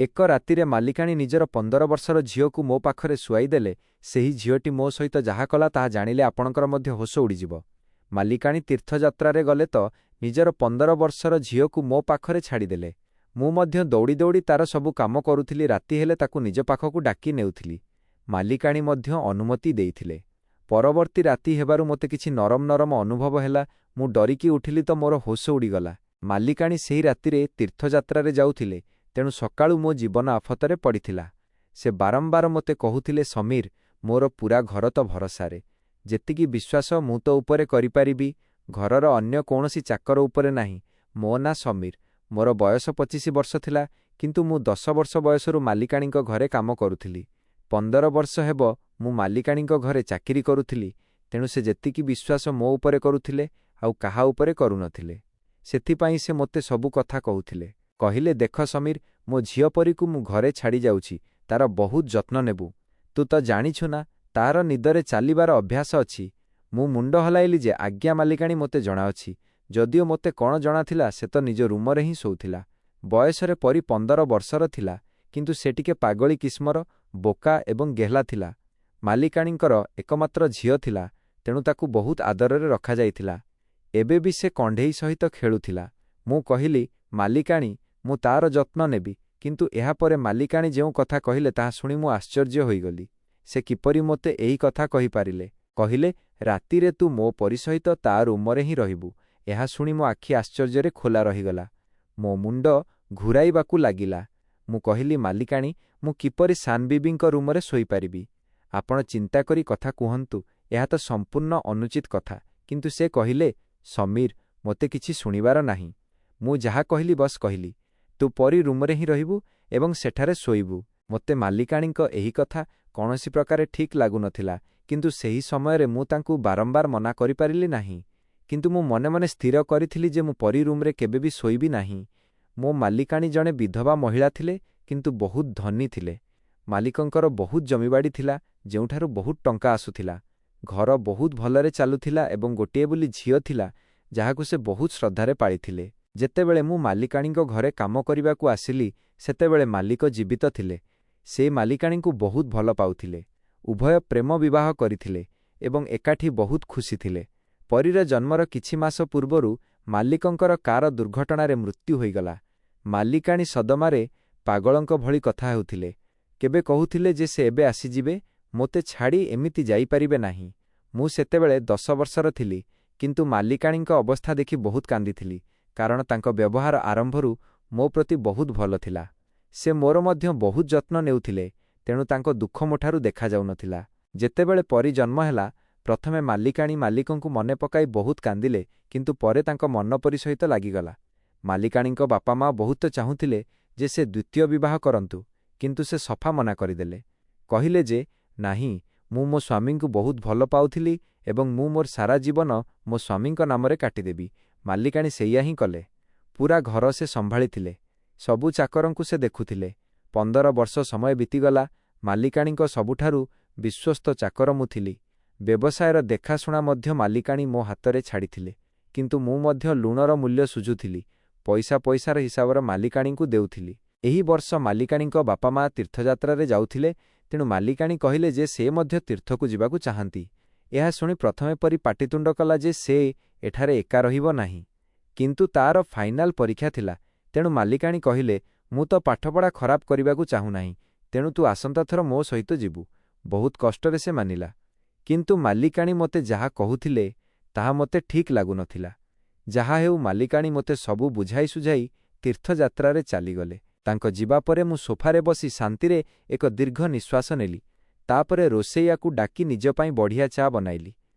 ଏକ ରାତିରେ ମାଲିକାଣୀ ନିଜର 15 ବର୍ଷର ଝିଅକୁ ମୋ ପାଖରେ ଶୁଆଇଦେଲେ। ସେହି ଝିଅଟି ମୋ ସହିତ ଯାହା କଲା ତାହା ଜାଣିଲେ ଆପଣଙ୍କର ମଧ୍ୟ ହୋସ ଉଡ଼ିଯିବ। ମାଲିକାଣୀ ତୀର୍ଥଯାତ୍ରାରେ ଗଲେ ତ ନିଜର 15 ବର୍ଷର ଝିଅକୁ ମୋ ପାଖରେ ଛାଡ଼ିଦେଲେ। ମୁଁ ମଧ୍ୟ ଦୌଡ଼ି ଦୌଡ଼ି ତାର ସବୁ କାମ କରୁଥିଲି। ରାତି ହେଲେ ତାକୁ ନିଜ ପାଖକୁ ଡାକି ନେଉଥିଲି। ମାଲିକାଣୀ ମଧ୍ୟ ଅନୁମତି ଦେଇଥିଲେ। ପରବର୍ତ୍ତୀ ରାତି ହେବାରୁ ମୋତେ କିଛି ନରମ ନରମ ଅନୁଭବ ହେଲା। ମୁଁ ଡରିକି ଉଠିଲି ତ ମୋର ହୋସ ଉଡ଼ିଗଲା। ମାଲିକାଣୀ ସେହି ରାତିରେ ତୀର୍ଥଯାତ୍ରାରେ ଯାଉଥିଲେ, ତେଣୁ ସକାଳୁ ମୋ ଜୀବନ ଆଫତରେ ପଡ଼ିଥିଲା। ସେ ବାରମ୍ବାର ମୋତେ କହୁଥିଲେ, ସମୀର, ମୋର ପୂରା ଘର ତ ଭରସାରେ। ଯେତିକି ବିଶ୍ୱାସ ମୁଁ ତ ଉପରେ କରିପାରିବି, ଘରର ଅନ୍ୟ କୌଣସି ଚାକର ଉପରେ ନାହିଁ। ମୋ ନାଁ ସମୀର। ମୋର ବୟସ 25 ବର୍ଷ ଥିଲା, କିନ୍ତୁ ମୁଁ 10 ବର୍ଷ ବୟସରୁ ମାଲିକାଣୀଙ୍କ ଘରେ କାମ କରୁଥିଲି। 15 ବର୍ଷ ହେବ ମୁଁ ମାଲିକାଣୀଙ୍କ ଘରେ ଚାକିରି କରୁଥିଲି। ତେଣୁ ସେ ଯେତିକି ବିଶ୍ୱାସ ମୋ ଉପରେ କରୁଥିଲେ ଆଉ କାହା ଉପରେ କରୁନଥିଲେ। ସେଥିପାଇଁ ସେ ମୋତେ ସବୁ କଥା କହୁଥିଲେ। କହିଲେ, ଦେଖ ସମୀର, ମୋ ଝିଅ ପରୀକୁ ମୁଁ ଘରେ ଛାଡ଼ି ଯାଉଛି, ତାର ବହୁତ ଯତ୍ନ ନେବୁ। ତୁ ତ ଜାଣିଛୁ ନା, ତାର ନିଦରେ ଚାଲିବାର ଅଭ୍ୟାସ ଅଛି। ମୁଁ ମୁଣ୍ଡ ହଲାଇଲି ଯେ ଆଜ୍ଞା ମାଲିକାଣୀ, ମୋତେ ଜଣାଅଛି। ଯଦିଓ ମୋତେ କ'ଣ ଜଣାଥିଲା, ସେ ତ ନିଜ ରୁମରେ ହିଁ ଶୋଉଥିଲା। ବୟସରେ ପରୀ 15 ବର୍ଷର ଥିଲା, କିନ୍ତୁ ସେ ଟିକେ ପାଗଳୀ କିସ୍ମର, ବୋକା ଏବଂ ଗେହ୍ଲା ଥିଲା। ମାଲିକାଣୀଙ୍କର ଏକମାତ୍ର ଝିଅ ଥିଲା, ତେଣୁ ତାକୁ ବହୁତ ଆଦରରେ ରଖାଯାଇଥିଲା। ଏବେ ବି ସେ କଣ୍ଢେଇ ସହିତ ଖେଳୁଥିଲା। ମୁଁ କହିଲି, ମାଲିକାଣୀ, ମୁଁ ତାର ଯତ୍ନ ନେବି। କିନ୍ତୁ ଏହାପରେ ମାଲିକାଣୀ ଯେଉଁ କଥା କହିଲେ ତାହା ଶୁଣି ମୁଁ ଆଶ୍ଚର୍ଯ୍ୟ ହୋଇଗଲି। ସେ କିପରି ମୋତେ ଏହି କଥା କହିପାରିଲେ? କହିଲେ, ରାତିରେ ତୁ ମୋ ପରୀ ସହିତ ତା ରୁମରେ ହିଁ ରହିବୁ। ଏହା ଶୁଣି ମୋ ଆଖି ଆଶ୍ଚର୍ଯ୍ୟରେ ଖୋଲା ରହିଗଲା। ମୋ ମୁଣ୍ଡ ଘୂରାଇବାକୁ ଲାଗିଲା। ମୁଁ କହିଲି, ମାଲିକାଣୀ, ମୁଁ କିପରି ସାନବିବିଙ୍କ ରୁମରେ ଶୋଇପାରିବି? ଆପଣ ଚିନ୍ତା କରି କଥା କୁହନ୍ତୁ। ଏହା ତ ସମ୍ପୂର୍ଣ୍ଣ ଅନୁଚିତ କଥା। କିନ୍ତୁ ସେ କହିଲେ, ସମୀର, ମୋତେ କିଛି ଶୁଣିବାର ନାହିଁ। ମୁଁ ଯାହା କହିଲି ବସ୍ କହିଲି। ତୁ ପରୀ ରୁମରେ ହିଁ ରହିବୁ ଏବଂ ସେଠାରେ ଶୋଇବୁ। ମୋତେ ମାଲିକାଣୀଙ୍କ ଏହି କଥା କୌଣସି ପ୍ରକାରେ ଠିକ୍ ଲାଗୁନଥିଲା, କିନ୍ତୁ ସେହି ସମୟରେ ମୁଁ ତାଙ୍କୁ ବାରମ୍ବାର ମନା କରିପାରିଲି ନାହିଁ। କିନ୍ତୁ ମୁଁ ମନେ ମନେ ସ୍ଥିର କରିଥିଲି ଯେ ମୁଁ ପରୀ ରୁମରେ କେବେ ବି ଶୋଇବି ନାହିଁ। ମୋ ମାଲିକାଣୀ ଜଣେ ବିଧବା ମହିଳା ଥିଲେ, କିନ୍ତୁ ବହୁତ ଧନୀ ଥିଲେ। ମାଲିକଙ୍କର ବହୁତ ଜମିବାଡ଼ି ଥିଲା, ଯେଉଁଠାରୁ ବହୁତ ଟଙ୍କା ଆସୁଥିଲା। ଘର ବହୁତ ଭଲରେ ଚାଲୁଥିଲା ଏବଂ ଗୋଟିଏ ବୋଲି ଝିଅ ଥିଲା, ଯାହାକୁ ସେ ବହୁତ ଶ୍ରଦ୍ଧାରେ ପାଳିଥିଲେ। ଯେତେବେଳେ ମୁଁ ମାଲିକାଣୀଙ୍କ ଘରେ କାମ କରିବାକୁ ଆସିଲି, ସେତେବେଳେ ମାଲିକ ଜୀବିତ ଥିଲେ। ସେ ମାଲିକାଣୀଙ୍କୁ ବହୁତ ଭଲ ପାଉଥିଲେ। ଉଭୟ ପ୍ରେମ ବିବାହ କରିଥିଲେ ଏବଂ ଏକାଠି ବହୁତ ଖୁସି ଥିଲେ। ପରୀର ଜନ୍ମର କିଛି ମାସ ପୂର୍ବରୁ ମାଲିକଙ୍କର କାର ଦୁର୍ଘଟଣାରେ ମୃତ୍ୟୁ ହୋଇଗଲା। ମାଲିକାଣୀ ସଦମାରେ ପାଗଳଙ୍କ ଭଳି କଥା ହେଉଥିଲେ। କେବେ କହୁଥିଲେ ଯେ ସେ ଏବେ ଆସିଯିବେ, ମୋତେ ଛାଡ଼ି ଏମିତି ଯାଇପାରିବେ ନାହିଁ। ମୁଁ ସେତେବେଳେ 10 ବର୍ଷର ଥିଲି, କିନ୍ତୁ ମାଲିକାଣୀଙ୍କ ଅବସ୍ଥା ଦେଖି ବହୁତ କାନ୍ଦିଥିଲି, କାରଣ ତାଙ୍କ ବ୍ୟବହାର ଆରମ୍ଭରୁ ମୋ ପ୍ରତି ବହୁତ ଭଲ ଥିଲା। ସେ ମୋର ମଧ୍ୟ ବହୁତ ଯତ୍ନ ନେଉଥିଲେ, ତେଣୁ ତାଙ୍କ ଦୁଃଖ ମୋଠାରୁ ଦେଖାଯାଉନଥିଲା। ଯେତେବେଳେ ପରୀ ଜନ୍ମ ହେଲା, ପ୍ରଥମେ ମାଲିକାଣୀ ମାଲିକଙ୍କୁ ମନେ ପକାଇ ବହୁତ କାନ୍ଦିଲେ, କିନ୍ତୁ ପରେ ତାଙ୍କ ମନ ପରୀ ସହିତ ଲାଗିଗଲା। ମାଲିକାଣୀଙ୍କ ବାପା ମା ବହୁତ ଚାହୁଁଥିଲେ ଯେ ସେ ଦ୍ୱିତୀୟ ବିବାହ କରନ୍ତୁ, କିନ୍ତୁ ସେ ସଫା ମନା କରିଦେଲେ। କହିଲେ ଯେ, ନାହିଁ, ମୁଁ ମୋ ସ୍ୱାମୀଙ୍କୁ ବହୁତ ଭଲ ପାଉଥିଲି ଏବଂ ମୁଁ ମୋର ସାରା ଜୀବନ ମୋ ସ୍ୱାମୀଙ୍କ ନାମରେ କାଟିଦେବି। ମାଲିକାଣୀ ସେଇଆ ହିଁ କଲେ। ପୂରା ଘର ସେ ସମ୍ଭାଳିଥିଲେ। ସବୁ ଚାକରଙ୍କୁ ସେ ଦେଖୁଥିଲେ। 15 ବର୍ଷ ସମୟ ବିତିଗଲା। ମାଲିକାଣୀଙ୍କ ସବୁଠାରୁ ବିଶ୍ୱସ୍ତ ଚାକର ମୁଁ ଥିଲି। ବ୍ୟବସାୟର ଦେଖାଶୁଣା ମଧ୍ୟ ମାଲିକାଣୀ ମୋ ହାତରେ ଛାଡ଼ିଥିଲେ। କିନ୍ତୁ ମୁଁ ମଧ୍ୟ ଲୁଣର ମୂଲ୍ୟ ଶୁଝୁଥିଲି। ପଇସାର ହିସାବର ମାଲିକାଣୀଙ୍କୁ ଦେଉଥିଲି। ଏହି ବର୍ଷ ମାଲିକାଣୀଙ୍କ ବାପା ମା ତୀର୍ଥଯାତ୍ରାରେ ଯାଉଥିଲେ, ତେଣୁ ମାଲିକାଣୀ କହିଲେ ଯେ ସେ ମଧ୍ୟ ତୀର୍ଥକୁ ଯିବାକୁ ଚାହାନ୍ତି। ଏହା ଶୁଣି ପ୍ରଥମେ ପରୀ ପାଟିତୁଣ୍ଡ କଲା ଯେ ସେ ଏଠାରେ ଏକା ରହିବ ନାହିଁ। କିନ୍ତୁ ତାର ଫାଇନାଲ ପରୀକ୍ଷା ଥିଲା, ତେଣୁ ମାଲିକାଣୀ କହିଲେ, ମୁଁ ତ ପାଠପଢ଼ା ଖରାପ କରିବାକୁ ଚାହୁଁନାହିଁ, ତେଣୁ ତୁ ଆସନ୍ତା ଥର ମୋ ସହିତ ଯିବୁ। ବହୁତ କଷ୍ଟରେ ସେ ମାନିଲା। କିନ୍ତୁ ମାଲିକାଣୀ ମୋତେ ଯାହା କହୁଥିଲେ ତାହା ମୋତେ ଠିକ୍ ଲାଗୁନଥିଲା। ଯାହା ହେଉ, ମାଲିକାଣୀ ମୋତେ ସବୁ ବୁଝାଇ ସୁଝାଇ ତୀର୍ଥଯାତ୍ରାରେ ଚାଲିଗଲେ। ତାଙ୍କ ଯିବା ପରେ ମୁଁ ସୋଫାରେ ବସି ଶାନ୍ତିରେ ଏକ ଦୀର୍ଘ ନିଶ୍ୱାସ ନେଲି। ତାପରେ ରୋଷେଇୟାକୁ ଡାକି ନିଜ ପାଇଁ ବଢ଼ିଆ ଚା ବନାଇଲି।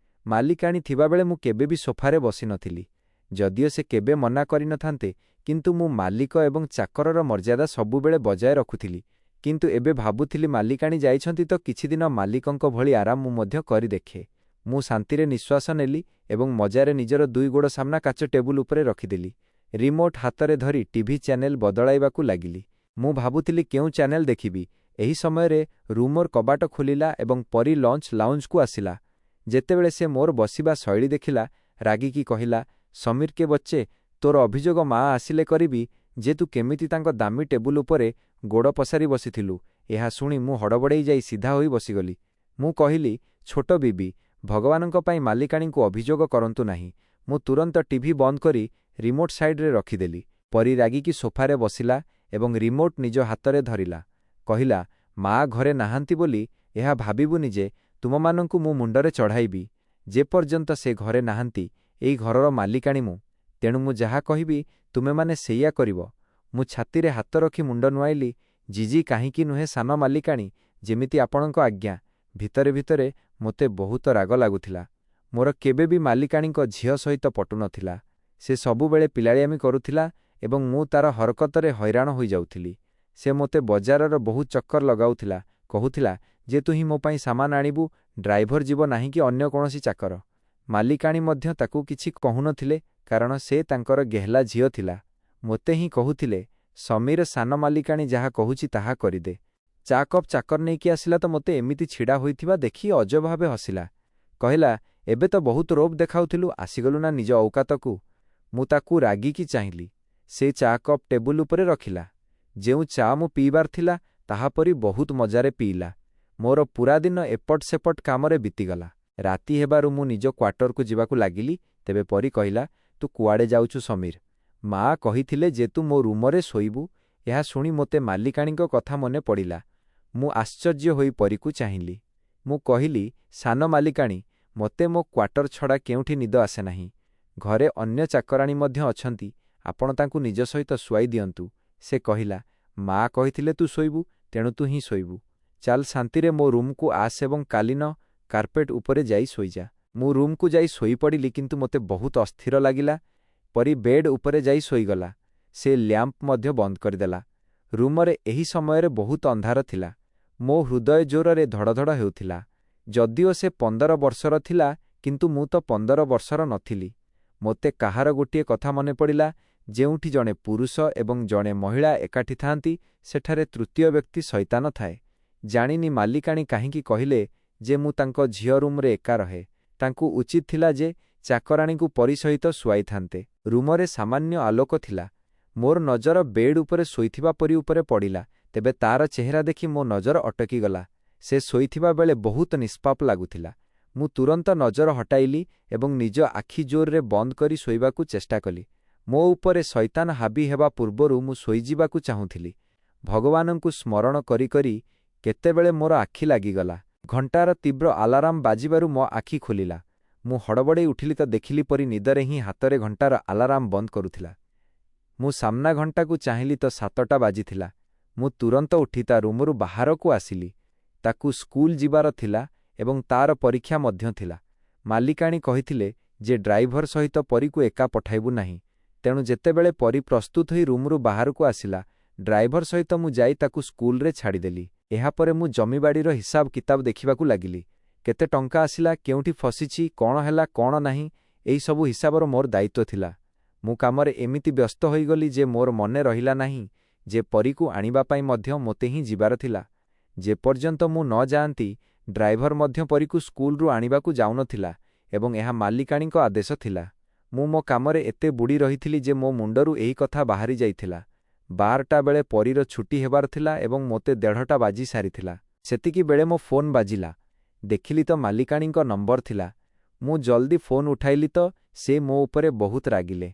ମାଲିକାଣୀ ଥିବାବେଳେ ମୁଁ କେବେ ବି ସୋଫାରେ ବସିନଥିଲି। ଯଦିଓ ସେ କେବେ ମନା କରିନଥାନ୍ତେ, କିନ୍ତୁ ମୁଁ ମାଲିକ ଏବଂ ଚାକରର ମର୍ଯ୍ୟାଦା ସବୁବେଳେ ବଜାୟ ରଖୁଥିଲି। କିନ୍ତୁ ଏବେ ଭାବୁଥିଲି, ମାଲିକାଣୀ ଯାଇଛନ୍ତି ତ କିଛିଦିନ ମାଲିକଙ୍କ ଭଳି ଆରାମ ମୁଁ ମଧ୍ୟ କରି ଦେଖେ। ମୁଁ ଶାନ୍ତିରେ ନିଶ୍ୱାସ ନେଲି ଏବଂ ମଜାରେ ନିଜର 2 ଗୋଡ଼ ସାମ୍ନା କାଚ ଟେବୁଲ ଉପରେ ରଖିଦେଲି। ରିମୋଟ ହାତରେ ଧରି ଟିଭି ଚ୍ୟାନେଲ ବଦଳାଇବାକୁ ଲାଗିଲି। ମୁଁ ଭାବୁଥିଲି କେଉଁ ଚ୍ୟାନେଲ ଦେଖିବି। ଏହି ସମୟରେ ରୁମର କବାଟ ଖୋଲିଲା ଏବଂ ପରୀ ଲଞ୍ଚ ଲାଉଞ୍ଜକୁ ଆସିଲା। ଯେତେବେଳେ ସେ ମୋର ବସିବା ଶୈଳୀ ଦେଖିଲା, ରାଗିକି କହିଲା, ସମୀର କେ ବଚ୍ଚେ, ତୋର ଅଭିଯୋଗ ମା ଆସିଲେ କରିବି ଯେ ତୁ କେମିତି ତାଙ୍କ ଦାମୀ ଟେବୁଲ ଉପରେ ଗୋଡ଼ ପସାରି ବସିଥିଲୁ। ଏହା ଶୁଣି ମୁଁ ହଡ଼ବଡ଼େଇ ଯାଇ ସିଧା ହୋଇ ବସିଗଲି। ମୁଁ କହିଲି, ଛୋଟ ବିବି, ଭଗବାନଙ୍କ ପାଇଁ ମାଲିକାଣୀଙ୍କୁ ଅଭିଯୋଗ କରନ୍ତୁ ନାହିଁ। ମୁଁ ତୁରନ୍ତ ଟିଭି ବନ୍ଦ କରି ରିମୋଟ୍ ସାଇଡ଼ରେ ରଖିଦେଲି। ପରି ରାଗିକି ସୋଫାରେ ବସିଲା ଏବଂ ରିମୋଟ୍ ନିଜ ହାତରେ ଧରିଲା। କହିଲା, ମା ଘରେ ନାହାନ୍ତି ବୋଲି ଏହା ଭାବିବୁନି ଯେ ତୁମମାନଙ୍କୁ ମୁଁ ମୁଣ୍ଡରେ ଚଢ଼ାଇବି। ଯେପର୍ଯ୍ୟନ୍ତ ସେ ଘରେ ନାହାନ୍ତି, ଏଇ ଘରର ମାଲିକାଣୀ ମୁଁ। ତେଣୁ ମୁଁ ଯାହା କହିବି ତୁମେମାନେ ସେଇଆ କରିବ। ମୁଁ ଛାତିରେ ହାତ ରଖି ମୁଣ୍ଡ ନୁଆଇଲି। ଜିଜି କାହିଁକି ନୁହେଁ ସାନ ମାଲିକାଣୀ, ଯେମିତି ଆପଣଙ୍କ ଆଜ୍ଞା। ଭିତରେ ଭିତରେ ମୋତେ ବହୁତ ରାଗ ଲାଗୁଥିଲା। ମୋର କେବେ ବି ମାଲିକାଣୀଙ୍କ ଝିଅ ସହିତ ପଟୁ ନଥିଲା। ସେ ସବୁବେଳେ ପିଲାଳିଆମି କରୁଥିଲା ଏବଂ ମୁଁ ତାର ହରକତରେ ହଇରାଣ ହୋଇଯାଉଥିଲି। ସେ ମୋତେ ବଜାରର ବହୁ ଚକ୍କର ଲଗାଉଥିଲା। କହୁଥିଲା ଯେ ତୁ ହିଁ ମୋ ପାଇଁ ସାମାନ ଆଣିବୁ, ଡ୍ରାଇଭର ଯିବ ନାହିଁ କି ଅନ୍ୟ କୌଣସି ଚାକର। ମାଲିକାଣୀ ମଧ୍ୟ ତାକୁ କିଛି କହୁନଥିଲେ, କାରଣ ସେ ତାଙ୍କର ଗେହ୍ଲା ଝିଅ ଥିଲା। ମୋତେ ହିଁ କହୁଥିଲେ, ସମୀର ସାନ ମାଲିକାଣୀ ଯାହା କହୁଛି ତାହା କରିଦେ। ଚା କପ୍ ଚାକର ନେଇକି ଆସିଲା ତ ମୋତେ ଏମିତି ଛିଡ଼ା ହୋଇଥିବା ଦେଖି ଅଜବ ଭାବେ ହସିଲା। କହିଲା, ଏବେ ତ ବହୁତ ରୋବ ଦେଖାଉଥିଲୁ, ଆସିଗଲୁ ନା ନିଜ ଔକାତକୁ। ମୁଁ ତାକୁ ରାଗିକି ଚାହିଁଲି। ସେ ଚା କପ୍ ଟେବୁଲ ଉପରେ ରଖିଲା। ଯେଉଁ ଚା ମୁଁ ପିଇବାର ଥିଲା ତାହାପରି ବହୁତ ମଜାରେ ପିଇଲା। ମୋର ପୂରା ଦିନ ଏପଟ ସେପଟ କାମରେ ବିତିଗଲା। ରାତି ହେବାରୁ ମୁଁ ନିଜ କ୍ୱାର୍ଟରକୁ ଯିବାକୁ ଲାଗିଲି। ତେବେ ପରି କହିଲା, ତୁ କୁଆଡ଼େ ଯାଉଛୁ ସମୀର? ମା କହିଥିଲେ ଯେ ତୁ ମୋ ରୁମରେ ଶୋଇବୁ। ଏହା ଶୁଣି ମୋତେ ମାଲିକାଣୀଙ୍କ କଥା ମନେ ପଡ଼ିଲା। ମୁଁ ଆଶ୍ଚର୍ଯ୍ୟ ହୋଇ ପରୀକୁ ଚାହିଁଲି। ମୁଁ କହିଲି, ସାନ ମାଲିକାଣୀ, ମୋତେ ମୋ କ୍ୱାର୍ଟର ଛଡ଼ା କେଉଁଠି ନିଦ ଆସେ ନାହିଁ। ଘରେ ଅନ୍ୟ ଚାକରାଣୀ ମଧ୍ୟ ଅଛନ୍ତି, ଆପଣ ତାଙ୍କୁ ନିଜ ସହିତ ଶୁଆଇ ଦିଅନ୍ତୁ। ସେ କହିଲା, ମା କହିଥିଲେ ତୁ ଶୋଇବୁ, ତେଣୁ ତୁ ହିଁ ଶୋଇବୁ। ଚାଲ ଶାନ୍ତିରେ ମୋ ରୁମ୍କୁ ଆସ ଏବଂ କାଲିନ କାର୍ପେଟ ଉପରେ ଯାଇ ଶୋଇଯା। ମୁଁ ରୁମ୍କୁ ଯାଇ ଶୋଇପଡ଼ିଲି, କିନ୍ତୁ ମୋତେ ବହୁତ ଅସ୍ଥିର ଲାଗିଲା। ପରି ବେଡ୍ ଉପରେ ଯାଇ ଶୋଇଗଲା। ସେ ଲ୍ୟାମ୍ପ ମଧ୍ୟ ବନ୍ଦ କରିଦେଲା। ରୁମରେ ଏହି ସମୟରେ ବହୁତ ଅନ୍ଧାର ଥିଲା। ମୋ ହୃଦୟ ଜୋରରେ ଧଡ଼ଧଡ଼ ହେଉଥିଲା। ଯଦିଓ ସେ 15 ବର୍ଷର ଥିଲା, କିନ୍ତୁ ମୁଁ ତ 15 ବର୍ଷର ନଥିଲି। ମୋତେ କାହାର ଗୋଟିଏ କଥା ମନେ ପଡ଼ିଲା, ଯେଉଁଠି ଜଣେ ପୁରୁଷ ଏବଂ ଜଣେ ମହିଳା ଏକାଠି ଥାନ୍ତି, ସେଠାରେ ତୃତୀୟ ବ୍ୟକ୍ତି ଶୈତାନ ଥାଏ। ଜାଣିନି ମାଲିକାଣୀ କାହିଁକି କହିଲେ ଯେ ମୁଁ ତାଙ୍କ ଝିଅ ରୁମ୍ରେ ଏକା ରହେ। ତାଙ୍କୁ ଉଚିତ ଥିଲା ଯେ ଚାକରାଣୀଙ୍କୁ ପରି ସହିତ ଶୁଆଇଥାନ୍ତେ। ରୁମରେ ସାମାନ୍ୟ ଆଲୋକ ଥିଲା। ମୋର ନଜର ବେଡ୍ ଉପରେ ଶୋଇଥିବା ପରି ଉପରେ ପଡ଼ିଲା। ତେବେ ତାର ଚେହେରା ଦେଖି ମୋ ନଜର ଅଟକିଗଲା। ସେ ଶୋଇଥିବା ବେଳେ ବହୁତ ନିଷ୍ପାପ ଲାଗୁଥିଲା। ମୁଁ ତୁରନ୍ତ ନଜର ହଟାଇଲି ଏବଂ ନିଜ ଆଖି ଜୋରରେ ବନ୍ଦ କରି ଶୋଇବାକୁ ଚେଷ୍ଟା କଲି। ମୋ ଉପରେ ଶୈତାନ ହାବି ହେବା ପୂର୍ବରୁ ମୁଁ ଶୋଇଯିବାକୁ ଚାହୁଁଥିଲି। ଭଗବାନଙ୍କୁ ସ୍ମରଣ କରି କରି କେତେବେଳେ ମୋର ଆଖି ଲାଗିଗଲା। ଘଣ୍ଟାର ତୀବ୍ର ଆଲାରାମ ବାଜିବାରୁ ମୋ ଆଖି ଖୋଲିଲା। ମୁଁ ହଡ଼ବଡ଼େଇ ଉଠିଲି ତ ଦେଖିଲି ପରି ନିଦରେ ହିଁ ହାତରେ ଘଣ୍ଟାର ଆଲାରାମ ବନ୍ଦ କରୁଥିଲା। ମୁଁ ସାମ୍ନା ଘଣ୍ଟାକୁ ଚାହିଁଲି ତ 7ଟା ବାଜିଥିଲା। ମୁଁ ତୁରନ୍ତ ଉଠି ତା ରୁମରୁ ବାହାରକୁ ଆସିଲି। ତାକୁ ସ୍କୁଲ ଯିବାର ଥିଲା ଏବଂ ତାର ପରୀକ୍ଷା ମଧ୍ୟ ଥିଲା। ମାଲିକାଣୀ କହିଥିଲେ ଯେ ଡ୍ରାଇଭର ସହିତ ପରୀକୁ ଏକା ପଠାଇବୁ ନାହିଁ। ତେଣୁ ଯେତେବେଳେ ପରୀ ପ୍ରସ୍ତୁତ ହୋଇ ରୁମରୁ ବାହାରକୁ ଆସିଲା, ଡ୍ରାଇଭର ସହିତ ମୁଁ ଯାଇ ତାକୁ ସ୍କୁଲରେ ଛାଡ଼ିଦେଲି। ଏହାପରେ ମୁଁ ଜମିବାଡ଼ିର ହିସାବ କିତାବ ଦେଖିବାକୁ ଲାଗିଲି। କେତେ ଟଙ୍କା ଆସିଲା, କେଉଁଠି ଫସିଛି, କ'ଣ ହେଲା କ'ଣ ନାହିଁ, ଏହିସବୁ ହିସାବର ମୋର ଦାୟିତ୍ୱ ଥିଲା। ମୁଁ କାମରେ ଏମିତି ବ୍ୟସ୍ତ ହୋଇଗଲି ଯେ ମୋର ମନେ ରହିଲା ନାହିଁ ଯେ ପରୀକୁ ଆଣିବା ପାଇଁ ମଧ୍ୟ ମୋତେ ହିଁ ଯିବାର ଥିଲା। ଯେପର୍ଯ୍ୟନ୍ତ ମୁଁ ନ ଯାଆନ୍ତି, ଡ୍ରାଇଭର ମଧ୍ୟ ପରୀକୁ ସ୍କୁଲରୁ ଆଣିବାକୁ ଯାଉନଥିଲା ଏବଂ ଏହା ମାଲିକାଣୀଙ୍କ ଆଦେଶ ଥିଲା। ମୁଁ ମୋ କାମରେ ଏତେ ବୁଡ଼ି ରହିଥିଲି ଯେ ମୋ ମୁଣ୍ଡରୁ ଏହି କଥା ବାହାରି ଯାଇଥିଲା। 12ଟା ବେଳେ ପରୀର ଛୁଟି ହେବାର ଥିଲା ଏବଂ ମୋତେ 1:30 ବାଜି ସାରିଥିଲା। ସେତିକି ବେଳେ ମୋ ଫୋନ୍ ବାଜିଲା। ଦେଖିଲି ତ ମାଲିକାଣୀଙ୍କ ନମ୍ବର ଥିଲା। ମୁଁ ଜଲ୍ଦି ଫୋନ୍ ଉଠାଇଲି ତ ସେ ମୋ ଉପରେ ବହୁତ ରାଗିଲେ।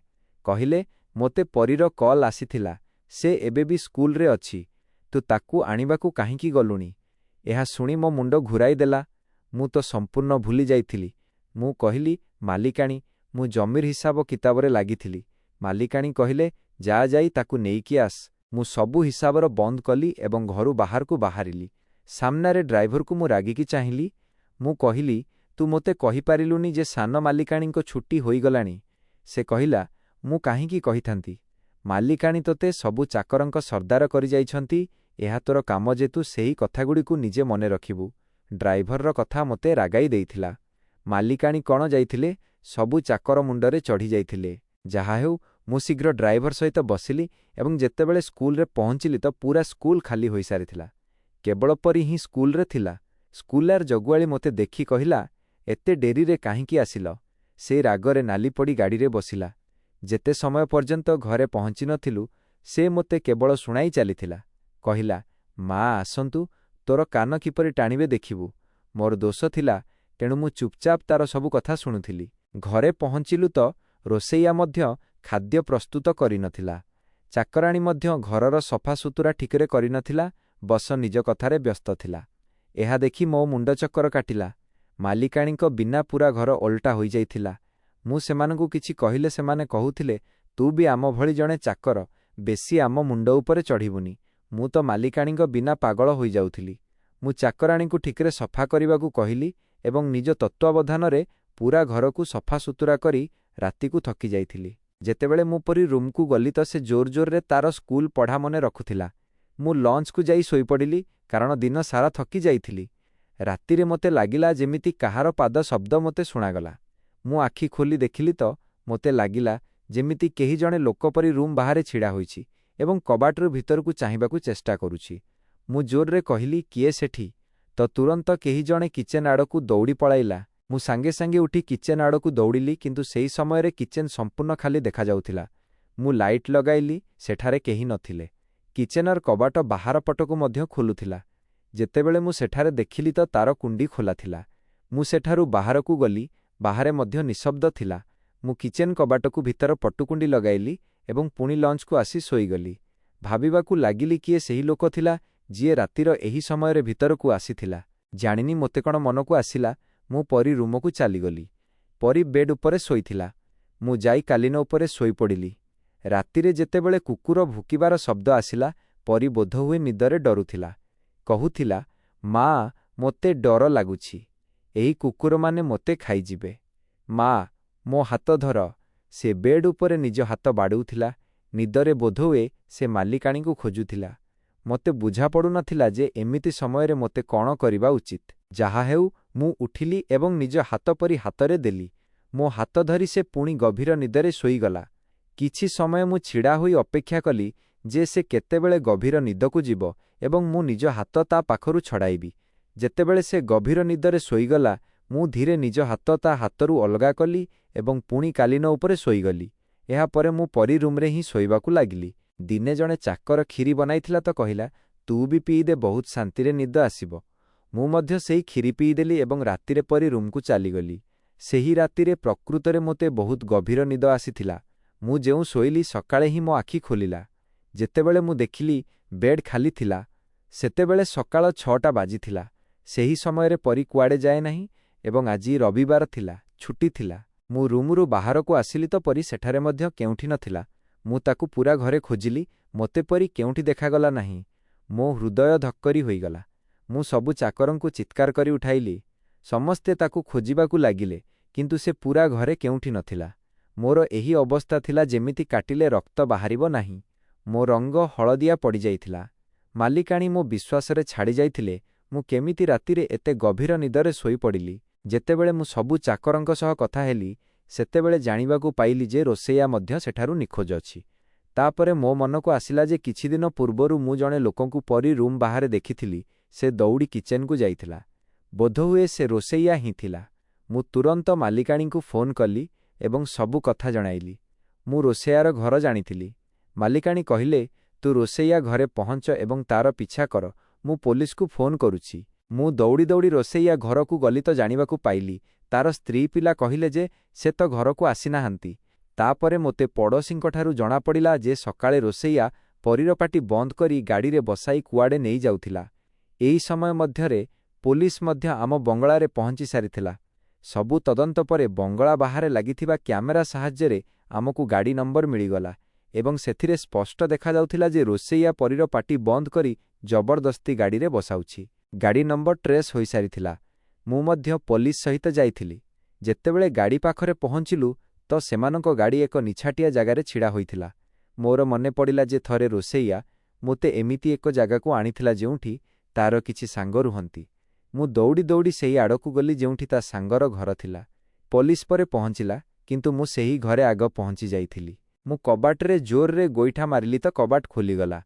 କହିଲେ, ମୋତେ ପରୀର କଲ୍ ଆସିଥିଲା। ସେ ଏବେ ବି ସ୍କୁଲରେ ଅଛି। ତୁ ତାକୁ ଆଣିବାକୁ କାହିଁକି ଗଲୁଣି? ଏହା ଶୁଣି ମୋ ମୁଣ୍ଡ ଘୂରାଇ ଦେଲା। ମୁଁ ତ ସମ୍ପୂର୍ଣ୍ଣ ଭୁଲି ଯାଇଥିଲି। ମୁଁ କହିଲି, ମାଲିକାଣୀ, ମୁଁ ଜମିର ହିସାବ କିତାବରେ ଲାଗିଥିଲି। ମାଲିକାଣୀ କହିଲେ, ଯା ଯାଇ ତାକୁ ନେଇକି ଆସ। ମୁଁ ସବୁ ହିସାବର ବନ୍ଦ କଲି ଏବଂ ଘରୁ ବାହାରକୁ ବାହାରିଲି। ସାମ୍ନାରେ ଡ୍ରାଇଭରକୁ ମୁଁ ରାଗିକି ଚାହିଁଲି। ମୁଁ କହିଲି, ତୁ ମୋତେ କହିପାରିଲୁନି ଯେ ସାନ ମାଲିକାଣୀଙ୍କ ଛୁଟି ହୋଇଗଲାଣି? ସେ କହିଲା, ମୁଁ କାହିଁକି କହିଥାନ୍ତି? ମାଲିକାଣୀ ତୋତେ ସବୁ ଚାକରଙ୍କ ସର୍ଦ୍ଦାର କରିଯାଇଛନ୍ତି। ଏହା ତୋର କାମ ଯେ ତୁ ସେହି କଥାଗୁଡ଼ିକୁ ନିଜେ ମନେ ରଖିବୁ। ଡ୍ରାଇଭରର କଥା ମୋତେ ରାଗାଇ ଦେଇଥିଲା। ମାଲିକାଣୀ କ'ଣ ଯାଇଥିଲେ, ସବୁ ଚାକର ମୁଣ୍ଡରେ ଚଢ଼ି ଯାଇଥିଲେ। ଯାହା ହେଉ, ମୁଁ ଶୀଘ୍ର ଡ୍ରାଇଭର ସହିତ ବସିଲି ଏବଂ ଯେତେବେଳେ ସ୍କୁଲରେ ପହଞ୍ଚିଲି ତ ପୂରା ସ୍କୁଲ ଖାଲି ହୋଇସାରିଥିଲା। କେବଳ ପରି ହିଁ ସ୍କୁଲରେ ଥିଲା। ସ୍କୁଲର ଜଗୁଆଳି ମୋତେ ଦେଖି କହିଲା, ଏତେ ଡେରିରେ କାହିଁକି ଆସିଲ? ସେ ରାଗରେ ନାଲି ପଡ଼ି ଗାଡ଼ିରେ ବସିଲା। ଯେତେ ସମୟ ପର୍ଯ୍ୟନ୍ତ ଘରେ ପହଞ୍ଚି ନଥିଲୁ, ସେ ମୋତେ କେବଳ ଶୁଣାଇ ଚାଲିଥିଲା। କହିଲା, ମା ଆସନ୍ତୁ, ତୋର କାନ କିପରି ଟାଣିବେ ଦେଖିବୁ। ମୋର ଦୋଷ ଥିଲା, ତେଣୁ ମୁଁ ଚୁପଚାପ ତାର ସବୁ କଥା ଶୁଣୁଥିଲି। ଘରେ ପହଞ୍ଚିଲୁ ତ ରୋଷେଇଆ ମଧ୍ୟ ଖାଦ୍ୟ ପ୍ରସ୍ତୁତ କରିନଥିଲା। ଚାକରାଣୀ ମଧ୍ୟ ଘରର ସଫାସୁତୁରା ଠିକରେ କରିନଥିଲା, ବସ ନିଜ କଥାରେ ବ୍ୟସ୍ତ ଥିଲା। ଏହା ଦେଖି ମୋ ମୁଣ୍ଡ ଚକ୍କର କାଟିଲା। ମାଲିକାଣୀଙ୍କ ବିନା ପୂରା ଘର ଓଲଟା ହୋଇଯାଇଥିଲା। ମୁଁ ସେମାନଙ୍କୁ କିଛି କହିଲେ ସେମାନେ କହୁଥିଲେ, ତୁ ବି ଆମ ଭଳି ଜଣେ ଚାକର, ବେଶୀ ଆମ ମୁଣ୍ଡ ଉପରେ ଚଢ଼ିବୁନି। ମୁଁ ତ ମାଲିକାଣୀଙ୍କ ବିନା ପାଗଳ ହୋଇଯାଉଥିଲି। ମୁଁ ଚାକରାଣୀଙ୍କୁ ଠିକରେ ସଫା କରିବାକୁ କହିଲି ଏବଂ ନିଜ ତତ୍ତ୍ୱାବଧାନରେ ପୂରା ଘରକୁ ସଫାସୁତୁରା କରି ରାତିକୁ ଥକି ଯାଇଥିଲି। ଯେତେବେଳେ ମୁଁ ପରି ରୁମ୍କୁ ଗଲି ତ ସେ ଜୋର ଜୋରରେ ତାର ସ୍କୁଲ ପଢ଼ା ମନେ ରଖୁଥିଲା। ମୁଁ ଲଞ୍ଚକୁ ଯାଇ ଶୋଇପଡ଼ିଲି, କାରଣ ଦିନ ସାରା ଥକି ଯାଇଥିଲି। ରାତିରେ ମୋତେ ଲାଗିଲା ଯେମିତି କାହାର ପାଦ ଶବ୍ଦ ମୋତେ ଶୁଣାଗଲା। ମୁଁ ଆଖି ଖୋଲି ଦେଖିଲି ତ ମୋତେ ଲାଗିଲା ଯେମିତି କେହି ଜଣେ ଲୋକ ପରି ରୁମ୍ ବାହାରେ ଛିଡ଼ା ହୋଇଛି ଏବଂ କବାଟରୁ ଭିତରକୁ ଚାହିଁବାକୁ ଚେଷ୍ଟା କରୁଛି। ମୁଁ ଜୋରରେ କହିଲି, କିଏ ସେଠି? ତ ତୁରନ୍ତ କେହି ଜଣେ କିଚେନ୍ ଆଡ଼କୁ ଦୌଡ଼ି ପଳାଇଲା। ମୁଁ ସାଙ୍ଗେ ସାଙ୍ଗେ ଉଠି କିଚେନ୍ ଆଡ଼କୁ ଦୌଡ଼ିଲି, କିନ୍ତୁ ସେହି ସମୟରେ କିଚେନ୍ ସମ୍ପୂର୍ଣ୍ଣ ଖାଲି ଦେଖାଯାଉଥିଲା। ମୁଁ ଲାଇଟ୍ ଲଗାଇଲି, ସେଠାରେ କେହି ନଥିଲେ। କିଚେନର କବାଟ ବାହାର ପଟକୁ ମଧ୍ୟ ଖୋଲୁଥିଲା। ଯେତେବେଳେ ମୁଁ ସେଠାରେ ଦେଖିଲି ତ ତାର କୁଣ୍ଡି ଖୋଲା ଥିଲା। ମୁଁ ସେଠାରୁ ବାହାରକୁ ଗଲି, ବାହାରେ ମଧ୍ୟ ନିଶବ୍ଦ ଥିଲା। ମୁଁ କିଚେନ୍ କବାଟକୁ ଭିତର ପଟୁକୁଣ୍ଡି ଲଗାଇଲି ଏବଂ ପୁଣି ଲଞ୍ଚକୁ ଆସି ଶୋଇଗଲି। ଭାବିବାକୁ ଲାଗିଲି କିଏ ସେହି ଲୋକ ଥିଲା ଯିଏ ରାତିର ଏହି ସମୟରେ ଭିତରକୁ ଆସିଥିଲା। ଜାଣିନି ମୋତେ କ'ଣ ମନକୁ ଆସିଲା, ମୁଁ ପରି ରୁମକୁ ଚାଲିଗଲି। ପରି ବେଡ୍ ଉପରେ ଶୋଇଥିଲା। ମୁଁ ଯାଇ କାଲିନ ଉପରେ ଶୋଇପଡ଼ିଲି। ରାତିରେ ଯେତେବେଳେ କୁକୁର ଭୁକିବାର ଶବ୍ଦ ଆସିଲା, ପରି ବୋଧହୁଏ ନିଦରେ ଡରୁଥିଲା। କହୁଥିଲା, ମା, ମୋତେ ଡର ଲାଗୁଛି। ଏହି କୁକୁରମାନେ ମୋତେ ଖାଇଯିବେ। ମା, ମୋ ହାତ ଧର। ସେ ବେଡ୍ ଉପରେ ନିଜ ହାତ ବାଡ଼ଉଥିଲା। ନିଦରେ ବୋଧହୁଏ ସେ ମାଲିକାଣୀଙ୍କୁ ଖୋଜୁଥିଲା। ମୋତେ ବୁଝାପଡ଼ୁନଥିଲା ଯେ ଏମିତି ସମୟରେ ମୋତେ କ'ଣ କରିବା ଉଚିତ। ଯାହା ହେଉ, ମୁଁ ଉଠିଲି ଏବଂ ନିଜ ହାତ ପରି ହାତରେ ଦେଲି। ମୋ ହାତ ଧରି ସେ ପୁଣି ଗଭୀର ନିଦରେ ଶୋଇଗଲା। କିଛି ସମୟ ମୁଁ ଛିଡ଼ା ହୋଇ ଅପେକ୍ଷା କଲି ଯେ ସେ କେତେବେଳେ ଗଭୀର ନିଦକୁ ଯିବ ଏବଂ ମୁଁ ନିଜ ହାତ ତା ପାଖରୁ ଛଡ଼ାଇବି। ଯେତେବେଳେ ସେ ଗଭୀର ନିଦରେ ଶୋଇଗଲା, ମୁଁ ଧୀରେ ନିଜ ହାତ ତା ହାତରୁ ଅଲଗା କଲି ଏବଂ ପୁଣି କାଲିନ ଉପରେ ଶୋଇଗଲି। ଏହାପରେ ମୁଁ ପରି ରୁମ୍ରେ ହିଁ ଶୋଇବାକୁ ଲାଗିଲି। ଦିନେ ଜଣେ ଚାକର କ୍ଷୀରି ବନାଇଥିଲା ତ କହିଲା, ତୁ ବି ପିଇଦେ, ବହୁତ ଶାନ୍ତିରେ ନିଦ ଆସିବ। ମୁଁ ମଧ୍ୟ ସେହି କ୍ଷୀରି ପିଇଦେଲି ଏବଂ ରାତିରେ ପରି ରୁମ୍କୁ ଚାଲିଗଲି। ସେହି ରାତିରେ ପ୍ରକୃତରେ ମୋତେ ବହୁତ ଗଭୀର ନିଦ ଆସିଥିଲା। ମୁଁ ଯେଉଁ ଶୋଇଲି, ସକାଳେ ହିଁ ମୋ ଆଖି ଖୋଲିଲା। ଯେତେବେଳେ ମୁଁ ଦେଖିଲି ବେଡ୍ ଖାଲି ଥିଲା, ସେତେବେଳେ ସକାଳ 6ଟା ବାଜିଥିଲା। ସେହି ସମୟରେ ପରି କୁଆଡ଼େ ଯାଏ ନାହିଁ ଏବଂ ଆଜି ରବିବାର ଥିଲା, ଛୁଟି ଥିଲା। ମୁଁ ରୁମ୍ରୁ ବାହାରକୁ ଆସିଲି ତ ପରି ସେଠାରେ ମଧ୍ୟ କେଉଁଠି ନଥିଲା। ମୁଁ ତାକୁ ପୂରା ଘରେ ଖୋଜିଲି, ମୋତେ ପରି କେଉଁଠି ଦେଖାଗଲା ନାହିଁ। ମୋ ହୃଦୟ ଧକ୍କରି ହୋଇଗଲା। ମୁଁ ସବୁ ଚାକରଙ୍କୁ ଚିତ୍କାର କରି ଉଠାଇଲି। ସମସ୍ତେ ତାକୁ ଖୋଜିବାକୁ ଲାଗିଲେ, କିନ୍ତୁ ସେ ପୂରା ଘରେ କେଉଁଠି ନଥିଲା। ମୋର ଏହି ଅବସ୍ଥା ଥିଲା ଯେମିତି କାଟିଲେ ରକ୍ତ ବାହାରିବ ନାହିଁ। ମୋ ରଙ୍ଗ ହଳଦିଆ ପଡ଼ିଯାଇଥିଲା। ମାଲିକାଣୀ ମୋ ବିଶ୍ୱାସରେ ଛାଡ଼ି ଯାଇଥିଲେ। ମୁଁ କେମିତି ରାତିରେ ଏତେ ଗଭୀର ନିଦରେ ଶୋଇପଡ଼ିଲି। ଯେତେବେଳେ ମୁଁ ସବୁ ଚାକରଙ୍କ ସହ କଥା ହେଲି, ସେତେବେଳେ ଜାଣିବାକୁ ପାଇଲି ଯେ ରୋଷେଇଆ ମଧ୍ୟ ସେଠାରୁ ନିଖୋଜ ଅଛି। ତାପରେ ମୋ ମନକୁ ଆସିଲା ଯେ କିଛିଦିନ ପୂର୍ବରୁ ମୁଁ ଜଣେ ଲୋକଙ୍କୁ ପରି ରୁମ୍ ବାହାରେ ଦେଖିଥିଲି। ସେ ଦୌଡ଼ି କିଚେନ୍କୁ ଯାଇଥିଲା। ବୋଧହୁଏ ସେ ରୋଷେଇଆ ହିଁ ଥିଲା। ମୁଁ ତୁରନ୍ତ ମାଲିକାଣୀଙ୍କୁ ଫୋନ୍ କଲି ଏବଂ ସବୁ କଥା ଜଣାଇଲି। ମୁଁ ରୋଷେଇଆର ଘର ଜାଣିଥିଲି। ମାଲିକାଣୀ କହିଲେ, ତୁ ରୋଷେଇଆ ଘରେ ପହଞ୍ଚ ଏବଂ ତାର ପିଛା କର, ମୁଁ ପୋଲିସକୁ ଫୋନ୍ କରୁଛି। ମୁଁ ଦୌଡ଼ି ଦୌଡ଼ି ରୋଷେଇଆ ଘରକୁ ଗଲି ତ ଜାଣିବାକୁ ପାଇଲି, ତାର ସ୍ତ୍ରୀ ପିଲା କହିଲେ ଯେ ସେ ତ ଘରକୁ ଆସିନାହାନ୍ତି। ତାପରେ ମୋତେ ପଡ଼ୋଶୀଙ୍କଠାରୁ ଜଣାପଡ଼ିଲା ଯେ ସକାଳେ ରୋଷେଇଆ ପରିର ପାଟି ବନ୍ଦ କରି ଗାଡ଼ିରେ ବସାଇ କୁଆଡ଼େ ନେଇଯାଉଥିଲା। ଏହି ସମୟ ମଧ୍ୟରେ ପୋଲିସ ମଧ୍ୟ ଆମ ବଙ୍ଗଳାରେ ପହଞ୍ଚି ସାରିଥିଲା। ସବୁ ତଦନ୍ତ ପରେ ବଙ୍ଗଳା ବାହାରେ ଲାଗିଥିବା କ୍ୟାମେରା ସାହାଯ୍ୟରେ ଆମକୁ ଗାଡ଼ି ନମ୍ବର ମିଳିଗଲା ଏବଂ ସେଥିରେ ସ୍ପଷ୍ଟ ଦେଖାଯାଉଥିଲା ଯେ ରୋଷେଇଆ ପରିର ପାଟି ବନ୍ଦ କରି ଜବରଦସ୍ତି ଗାଡ଼ିରେ ବସାଉଛି। ଗାଡ଼ି ନମ୍ବର ଟ୍ରେସ୍ ହୋଇସାରିଥିଲା। ମୁଁ ମଧ୍ୟ ପୋଲିସ ସହିତ ଯାଇଥିଲି। ଯେତେବେଳେ ଗାଡ଼ି ପାଖରେ ପହଞ୍ଚିଲୁ ତ ସେମାନଙ୍କ ଗାଡ଼ି ଏକ ନିଛାଟିଆ ଜାଗାରେ ଛିଡ଼ା ହୋଇଥିଲା। ମୋର ମନେ ପଡ଼ିଲା ଯେ ଥରେ ରୋଷେଇଆ ମୋତେ ଏମିତି ଏକ ଜାଗାକୁ ଆଣିଥିଲା ଯେଉଁଠି ତାର କିଛି ସାଙ୍ଗ ରୁହନ୍ତି। ମୁଁ ଦୌଡ଼ି ଦୌଡ଼ି ସେହି ଆଡ଼କୁ ଗଲି ଯେଉଁଠି ତା ସାଙ୍ଗର ଘର ଥିଲା। ପୋଲିସ ପରେ ପହଞ୍ଚିଲା, କିନ୍ତୁ ମୁଁ ସେହି ଘରେ ଆଗ ପହଞ୍ଚି ଯାଇଥିଲି। ମୁଁ କବାଟରେ ଜୋରରେ ଗୋଇଠା ମାରିଲି ତ କବାଟ ଖୋଲିଗଲା।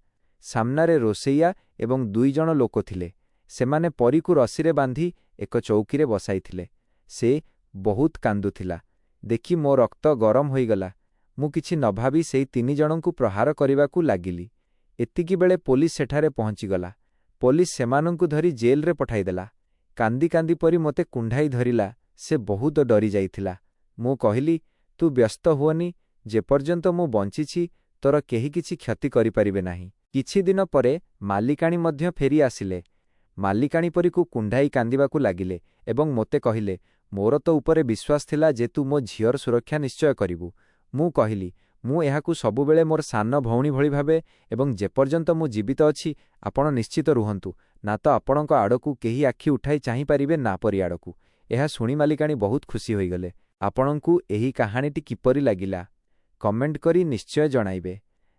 ସାମ୍ନାରେ ରୋଷେଇଆ ଏବଂ 2 ଜଣ ଲୋକ ଥିଲେ। ସେମାନେ ପରିକୁ ରସିରେ ବାନ୍ଧି ଏକ ଚୌକିରେ ବସାଇଥିଲେ। ସେ ବହୁତ କାନ୍ଦୁଥିଲା। ଦେଖି ମୋ ରକ୍ତ ଗରମ ହୋଇଗଲା। ମୁଁ କିଛି ନ ଭାବି ସେହି 3 ଜଣଙ୍କୁ ପ୍ରହାର କରିବାକୁ ଲାଗିଲି। ଏତିକିବେଳେ ପୋଲିସ ସେଠାରେ ପହଞ୍ଚିଗଲା। ପୋଲିସ ସେମାନଙ୍କୁ ଧରି ଜେଲରେ ପଠାଇଦେଲା। କାନ୍ଦି କାନ୍ଦି ପରି ମୋତେ କୁଣ୍ଢାଇ ଧରିଲା। ସେ ବହୁତ ଡରି ଯାଇଥିଲା। ମୁଁ କହିଲି, ତୁ ବ୍ୟସ୍ତ ହୁଅନି, ଯେପର୍ଯ୍ୟନ୍ତ ମୁଁ ବଞ୍ଚିଛି ତୋର କେହି କିଛି କ୍ଷତି କରିପାରିବେ ନାହିଁ। କିଛିଦିନ ପରେ ମାଲିକାଣୀ ମଧ୍ୟ ଫେରି ଆସିଲେ। ମାଲିକାଣୀ ପରୀକୁ କୁଣ୍ଢାଇ କାନ୍ଦିବାକୁ ଲାଗିଲେ ଏବଂ ମୋତେ କହିଲେ, ମୋର ତ ଉପରେ ବିଶ୍ୱାସ ଥିଲା ଯେ ତୁ ମୋ ଝିଅର ସୁରକ୍ଷା ନିଶ୍ଚୟ କରିବୁ। ମୁଁ କହିଲି, ମୁଁ ଏହାକୁ ସବୁବେଳେ ମୋର ସାନ ଭଉଣୀ ଭଳି ଭାବେ ଏବଂ ଯେପର୍ଯ୍ୟନ୍ତ ମୁଁ ଜୀବିତ ଅଛି ଆପଣ ନିଶ୍ଚିତ ରୁହନ୍ତୁ, ନା ତ ଆପଣଙ୍କ ଆଡ଼କୁ କେହି ଆଖି ଉଠାଇ ଚାହିଁପାରିବେ ନା ପରି ଆଡ଼କୁ। ଏହା ଶୁଣି ମାଲିକାଣୀ ବହୁତ ଖୁସି ହୋଇଗଲେ। ଆପଣଙ୍କୁ ଏହି କାହାଣୀଟି କିପରି ଲାଗିଲା କମେଣ୍ଟ କରି ନିଶ୍ଚୟ ଜଣାଇବେ।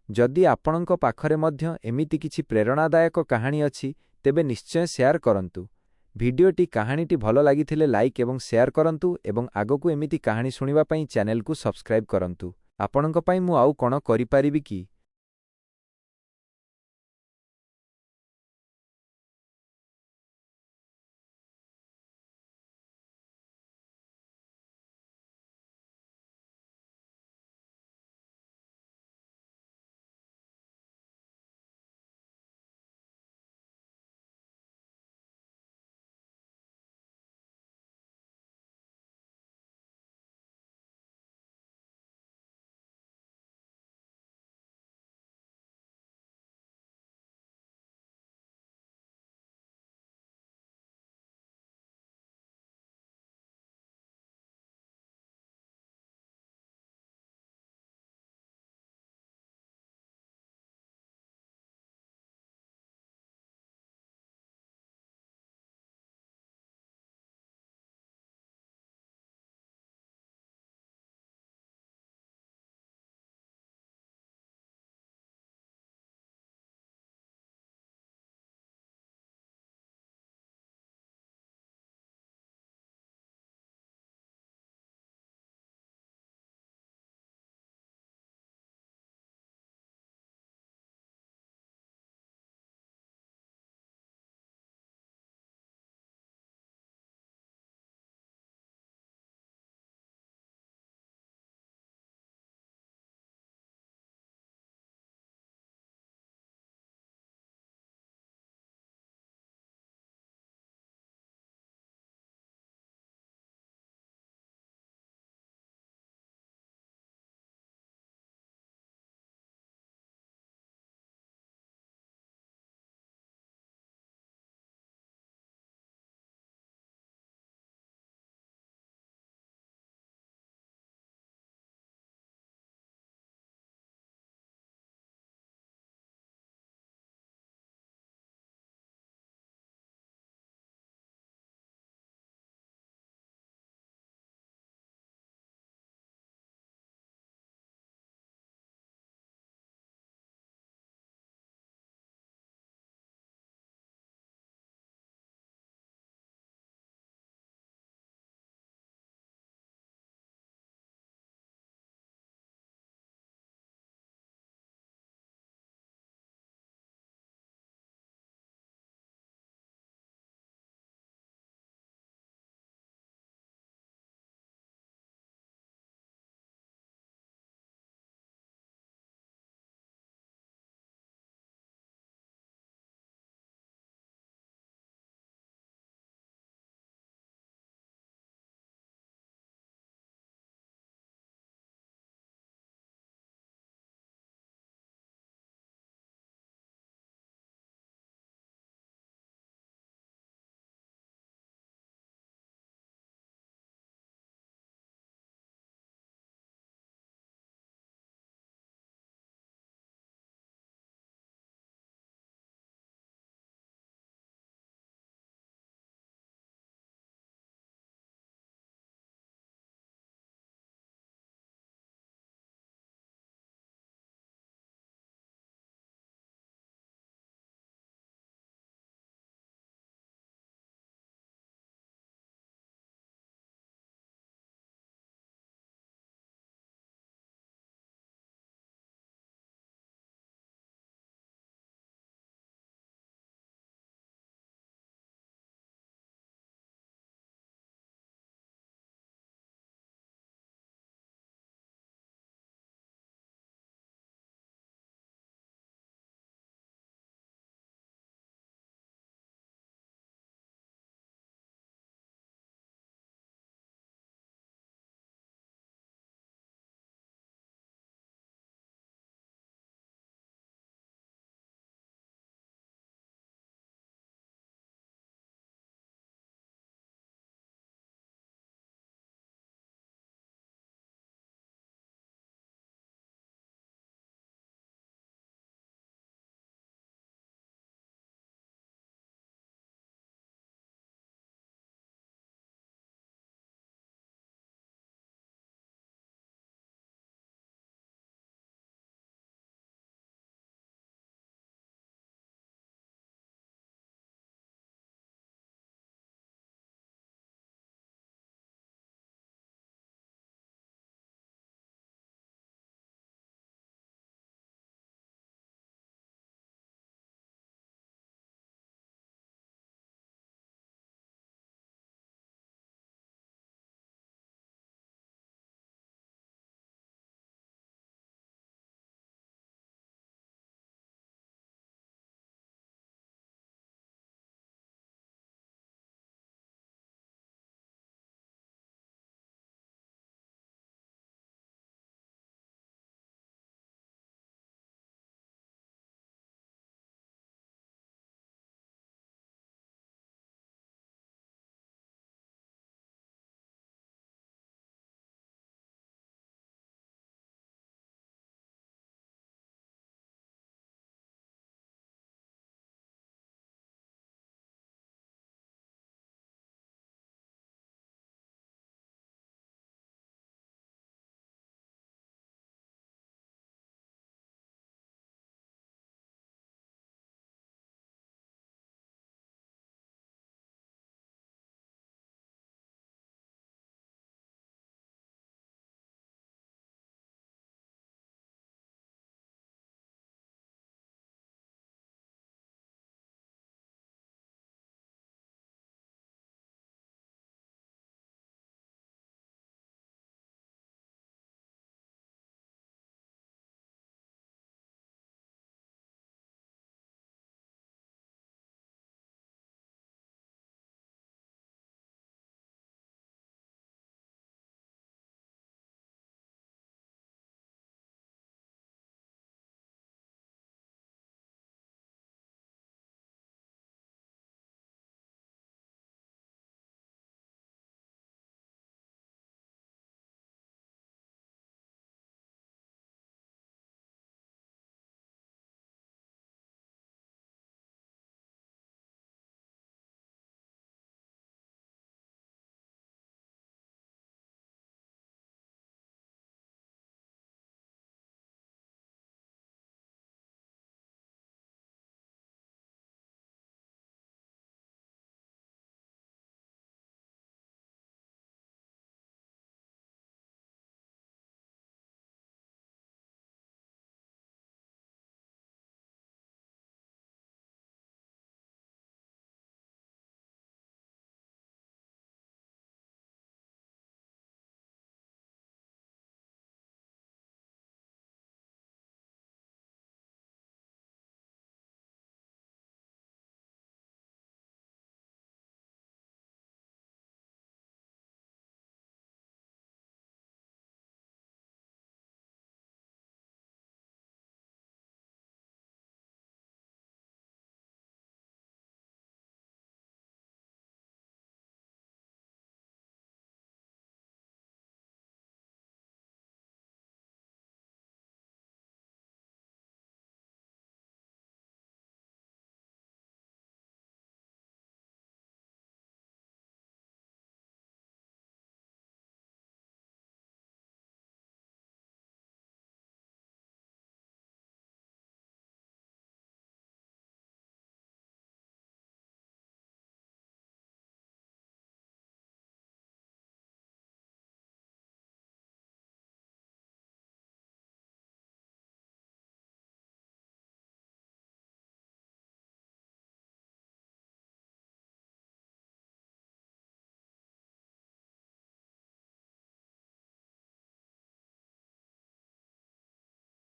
ଯଦି ଆପଣଙ୍କ ପାଖରେ ମଧ୍ୟ ଏମିତି କିଛି ପ୍ରେରଣାଦାୟକ କାହାଣୀ ଅଛି ତେବେ ନିଶ୍ଚୟ ସେୟାର କରନ୍ତୁ। ଭିଡିଓଟି କାହାଣୀଟି ଭଲ ଲାଗିଥିଲେ ଲାଇକ୍ ଏବଂ ସେୟାର କରନ୍ତୁ ଏବଂ ଆଗକୁ ଏମିତି କାହାଣୀ ଶୁଣିବା ପାଇଁ ଚ୍ୟାନେଲକୁ ସବସ୍କ୍ରାଇବ୍ କରନ୍ତୁ। ଆପଣଙ୍କ ପାଇଁ ମୁଁ ଆଉ କ'ଣ କରିପାରିବି କି?